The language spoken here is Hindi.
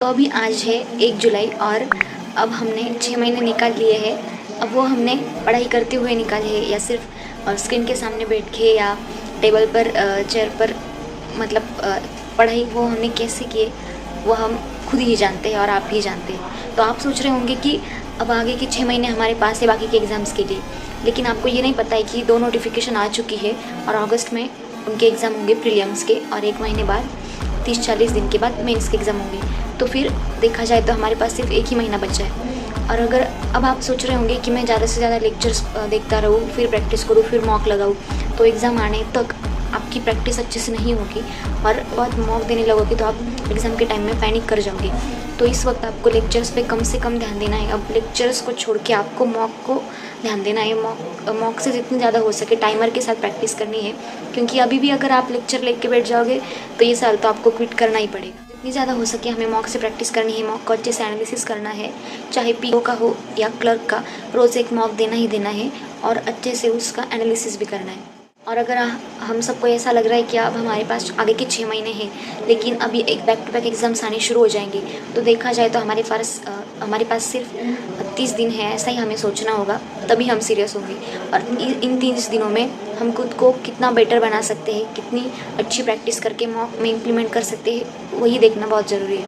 तो अभी आज है 1 जुलाई और अब हमने 6 महीने निकाल लिए हैं। अब वो हमने पढ़ाई करते हुए निकाले हैं या सिर्फ स्क्रीन के सामने बैठ के या टेबल पर चेयर पर, मतलब पढ़ाई वो हमने कैसे किए वो हम खुद ही जानते हैं और आप भी जानते हैं। तो आप सोच रहे होंगे कि अब आगे के 6 महीने हमारे पास है बाकी के एग्ज़ाम्स के लिए, लेकिन आपको ये नहीं पता है कि 2 नोटिफिकेशन आ चुकी है और अगस्त में उनके एग्ज़ाम होंगे प्रीलिम्स के, और 1 महीने बाद 30-40 दिन के बाद मेंस के एग्ज़ाम होंगे। तो फिर देखा जाए तो हमारे पास सिर्फ 1 ही महीना बचा है। और अगर अब आप सोच रहे होंगे कि मैं ज़्यादा से ज़्यादा लेक्चर्स देखता रहूँ, फिर प्रैक्टिस करूँ, फिर मॉक लगाऊँ, तो एग्ज़ाम आने तक आपकी प्रैक्टिस अच्छे से नहीं होगी और बहुत मॉक देने लगोगे तो आप एग्ज़ाम के टाइम में पैनिक कर जाओगे। तो इस वक्त आपको लेक्चर्स पे कम से कम ध्यान देना है। अब लेक्चर्स को छोड़ के आपको मॉक को ध्यान देना है। मॉक से जितनी ज़्यादा हो सके टाइमर के साथ प्रैक्टिस करनी है, क्योंकि अभी भी अगर आप लेक्चर लेके बैठ जाओगे तो ये साल तो आपको क्विट करना ही पड़ेगा। जितनी ज़्यादा हो सके हमें मॉक से प्रैक्टिस करनी है, मॉक को अच्छे से एनालिसिस करना है, चाहे पीओ का हो या क्लर्क का, रोज़ एक मॉक देना ही देना है और अच्छे से उसका एनालिसिस भी करना है। और अगर हम सबको ऐसा लग रहा है कि अब हमारे पास आगे के 6 महीने हैं, लेकिन अभी एक बैक टू बैक एग्ज़ाम्स आने शुरू हो जाएंगे, तो देखा जाए तो हमारे पास सिर्फ 30 दिन है, ऐसा ही हमें सोचना होगा, तभी हम सीरियस होंगे। और इन 30 दिनों में हम खुद को कितना बेटर बना सकते हैं, कितनी अच्छी प्रैक्टिस करके मॉक में इम्प्लीमेंट कर सकते हैं, वही देखना बहुत ज़रूरी है।